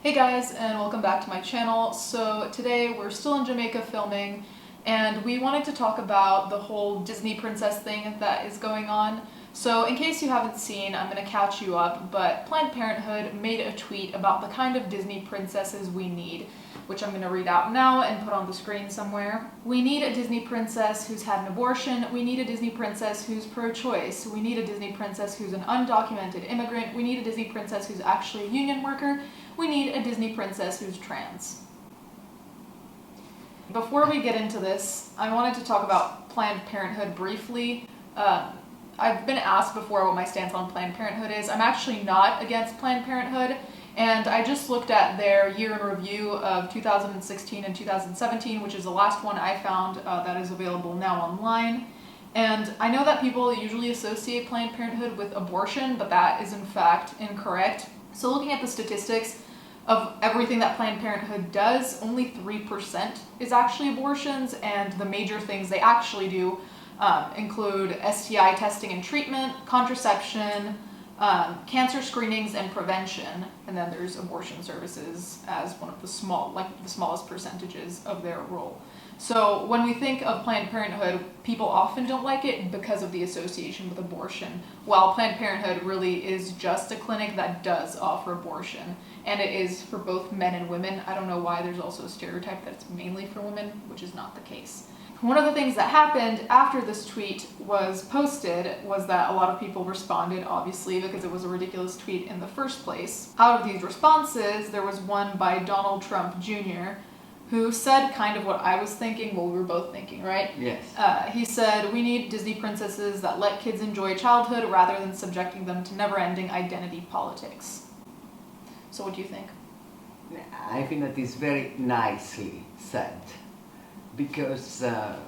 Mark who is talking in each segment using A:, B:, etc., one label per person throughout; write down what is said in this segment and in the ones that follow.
A: Hey guys, and welcome back to my channel. So today we're still in Jamaica filming, and we wanted to talk about the whole Disney princess thing that is going on. So in case you haven't seen, I'm going to catch you up, but Planned Parenthood made a tweet about the kind of Disney princesses we need, which I'm going to read out now and put on the screen somewhere. We need a Disney princess who's had an abortion. We need a Disney princess who's pro-choice. We need a Disney princess who's an undocumented immigrant. We need a Disney princess who's actually a union worker. We need a Disney princess who's trans. Before we get into this, I wanted to talk about Planned Parenthood briefly. I've been asked before what my stance on Planned Parenthood is. I'm actually not against Planned Parenthood, and I just looked at their year in review of 2016 and 2017, which is the last one I found that is available now online. And I know that people usually associate Planned Parenthood with abortion, but that is in fact incorrect. So looking at the statistics of everything that Planned Parenthood does, only 3% is actually abortions, and the major things they actually do include STI testing and treatment, contraception, cancer screenings and prevention, and then there's abortion services as one of the smallest percentages of their role. So when we think of Planned Parenthood, people often don't like it because of the association with abortion, while Planned Parenthood really is just a clinic that does offer abortion, and it is for both men and women. I don't know why there's also a stereotype that it's mainly for women, which is not the case. One of the things that happened after this tweet was posted was that a lot of people responded, obviously, because it was a ridiculous tweet in the first place. Out of these responses, there was one by Donald Trump Jr., who said kind of what I was thinking, well, we were both thinking, right?
B: Yes.
A: He said, we need Disney princesses that let kids enjoy childhood rather than subjecting them to never-ending identity politics. So what do you think?
B: I think that is very nicely said. Because, I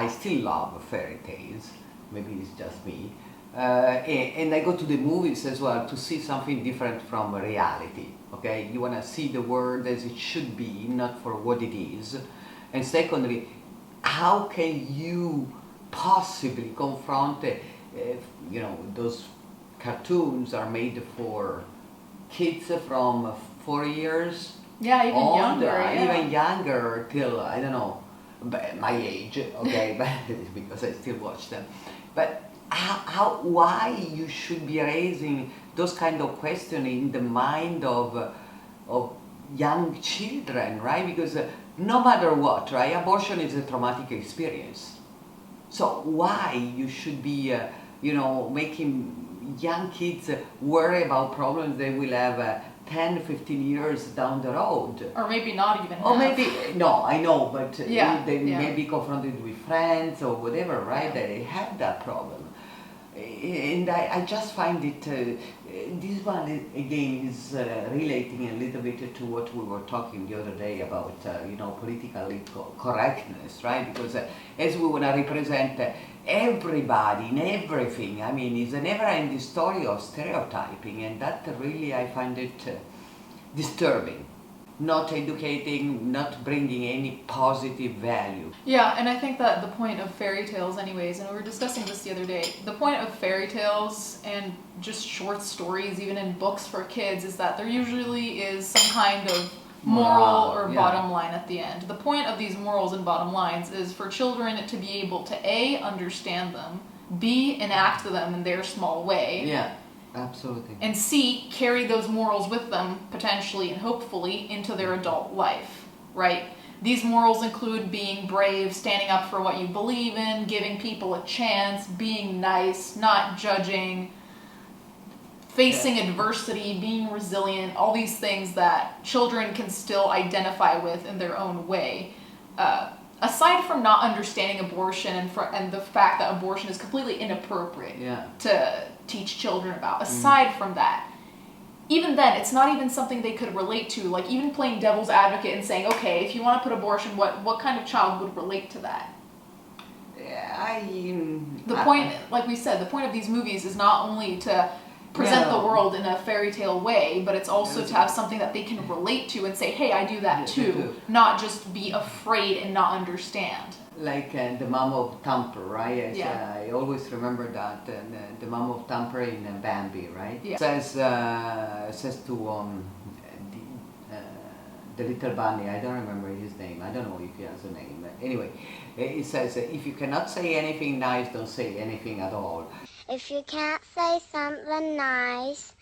B: still love fairy tales, maybe it's just me, and I go to the movies as well to see something different from reality, okay? You want to see the world as it should be, not for what it is. And secondly, how can you possibly confront, those cartoons are made for kids from 4 years,
A: yeah, even younger, yeah.
B: Even younger till, I don't know, my age, okay, but because I still watch them. But why you should be raising those kind of questions in the mind of young children, right? Because no matter what, right, abortion is a traumatic experience. So why you should be, making young kids worry about problems they will have 10, 15 years down the road.
A: Or maybe not even
B: Or
A: half.
B: maybe, no, I know, but they
A: yeah.
B: may be confronted with friends or whatever, right?
A: Yeah.
B: They have that problem. And I just find it, this one again is relating a little bit to what we were talking the other day about, politically correctness, right? Because as we want to represent everybody in everything, I mean, it's a never-ending story of stereotyping, and that really I find it disturbing. Not educating, not bringing any positive value.
A: Yeah, and I think that the point of fairy tales anyways, and we were discussing this the other day, the point of fairy tales and just short stories, even in books for kids, is that there usually is some kind of moral or bottom line at the end. The point of these morals and bottom lines is for children to be able to A, understand them, B, enact them in their small way.
B: Yeah. Absolutely.
A: And C, carry those morals with them, potentially and hopefully, into their adult life, right? These morals include being brave, standing up for what you believe in, giving people a chance, being nice, not judging, facing adversity, being resilient, all these things that children can still identify with in their own way. Aside from not understanding abortion and the fact that abortion is completely inappropriate to teach children about, aside from that, even then, it's not even something they could relate to. Like, even playing devil's advocate and saying, okay, if you want to put abortion, what kind of child would relate to that? The point, like we said, the point of these movies is not only to present the world in a fairy tale way, but it's also to have something that they can relate to and say, hey, I do that too, not just be afraid and not understand.
B: Like the mom of Thumper, right?
A: Yeah.
B: I always remember that the mom of Thumper in Bambi, right?
A: Yeah.
B: Says to the little bunny. I don't remember his name. I don't know if he has a name. Anyway, it says if you cannot say anything nice, don't say anything at all.
C: If you can't say something nice,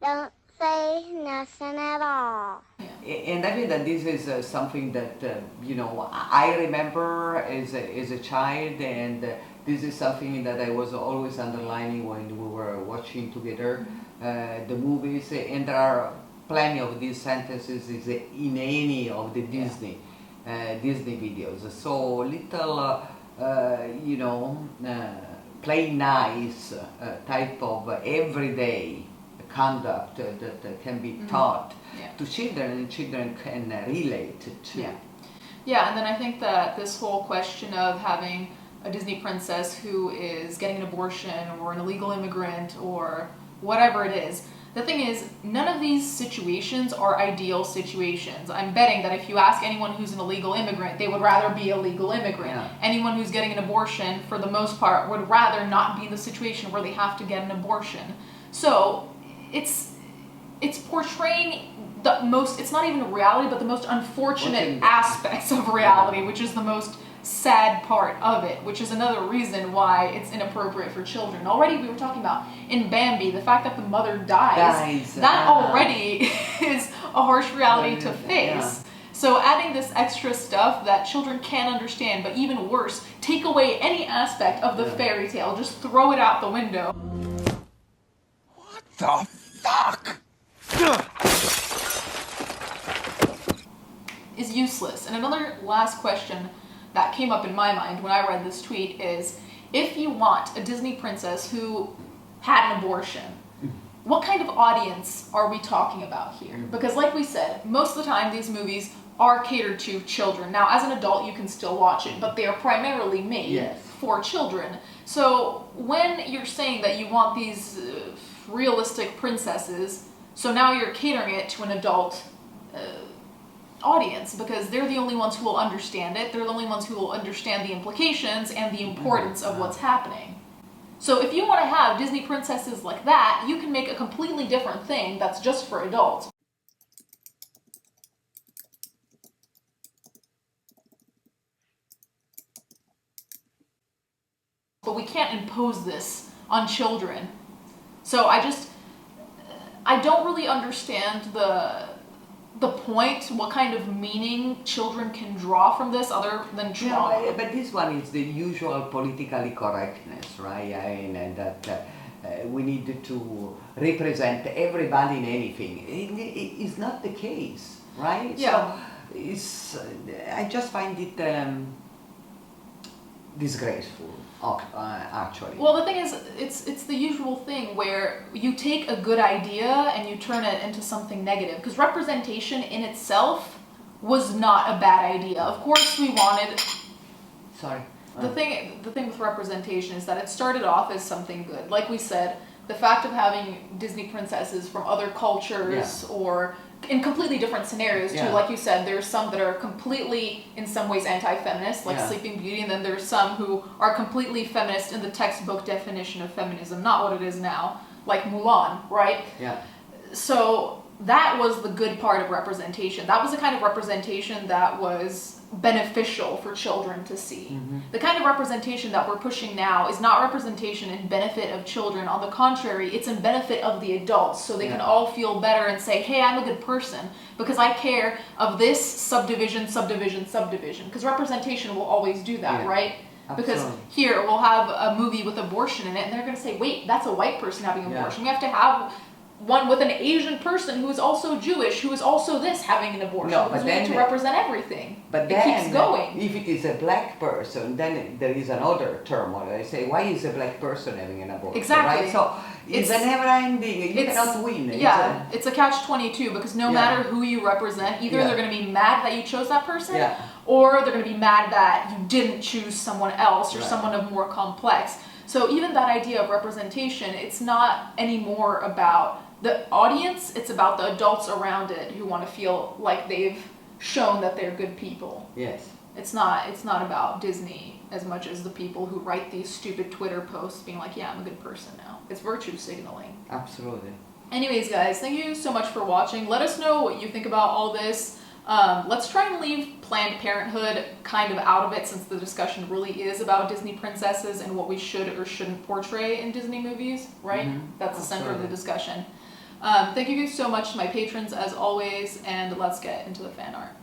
C: don't say nothing at all.
B: And I think that this is something that I remember as a child, and this is something that I was always underlining when we were watching together the movies. And there are plenty of these sentences in any of the Disney videos. So little play nice type of everyday conduct that can be taught to children, and children can relate to.
A: Yeah, and then I think that this whole question of having a Disney princess who is getting an abortion or an illegal immigrant or whatever it is, the thing is, none of these situations are ideal situations. I'm betting that if you ask anyone who's an illegal immigrant, they would rather be a legal immigrant.
B: Yeah.
A: Anyone who's getting an abortion, for the most part, would rather not be in the situation where they have to get an abortion. So it's portraying the most, it's not even reality, but the most unfortunate aspects of reality, which is the most sad part of it, which is another reason why it's inappropriate for children. Already we were talking about in Bambi, the fact that the mother dies that already is a harsh reality to face. So adding this extra stuff that children can understand, but even worse, take away any aspect of the fairy tale, just throw it out the window.
D: What the fuck?
A: Is useless. And another last question that came up in my mind when I read this tweet is, if you want a Disney princess who had an abortion, what kind of audience are we talking about here? Because like we said, most of the time these movies are catered to children. Now, as an adult, you can still watch it, but they are primarily made for children. So when you're saying that you want these realistic princesses, so now you're catering it to an adult audience, because they're the only ones who will understand it. They're the only ones who will understand the implications and the importance of what's happening. So if you want to have Disney princesses like that, you can make a completely different thing that's just for adults. But we can't impose this on children. So I don't really understand the point, what kind of meaning children can draw from this other than trauma.
B: No, but this one is the usual politically correctness, right? I mean, and that we need to represent everybody in anything. It's not the case, right?
A: Yeah.
B: So I just find it disgraceful. Actually.
A: Well, the thing is, it's the usual thing where you take a good idea and you turn it into something negative. Because representation in itself was not a bad idea. Of course, we wanted.
B: Sorry.
A: The thing with representation is that it started off as something good. Like we said, the fact of having Disney princesses from other cultures or in completely different scenarios too. Like you said, there's some that are completely, in some ways, anti-feminist, like Sleeping Beauty, and then there's some who are completely feminist in the textbook definition of feminism, not what it is now, like Mulan, right?
B: Yeah.
A: So that was the good part of representation. That was the kind of representation that was beneficial for children to see.
B: Mm-hmm.
A: The kind of representation that we're pushing now is not representation in benefit of children. On the contrary, it's in benefit of the adults, so they can all feel better and say, hey, I'm a good person because I care of this subdivision. Because representation will always do that, right?
B: Absolutely.
A: Because here we'll have a movie with abortion in it, and they're going to say, wait, that's a white person having abortion. We have to have one with an Asian person who is also Jewish, who is also this, having an abortion.
B: No,
A: because
B: but
A: we need
B: then
A: to represent everything.
B: But
A: it
B: then,
A: keeps going.
B: if it is a black person, then there is another term where I say, why is a black person having an abortion?
A: Exactly.
B: Right? So it's a never-ending. You cannot win.
A: It's a catch-22 because no matter who you represent, either they're going to be mad that you chose that person, or they're going to be mad that you didn't choose someone else or someone of more complex. So even that idea of representation, it's not anymore about the audience, it's about the adults around it who want to feel like they've shown that they're good people.
B: Yes.
A: It's not about Disney as much as the people who write these stupid Twitter posts being like, yeah, I'm a good person now. It's virtue signaling.
B: Absolutely.
A: Anyways, guys, thank you so much for watching. Let us know what you think about all this. Let's try and leave Planned Parenthood kind of out of it, since the discussion really is about Disney princesses and what we should or shouldn't portray in Disney movies, right? That's the center of the discussion. Thank you so much to my patrons, as always, and let's get into the fan art.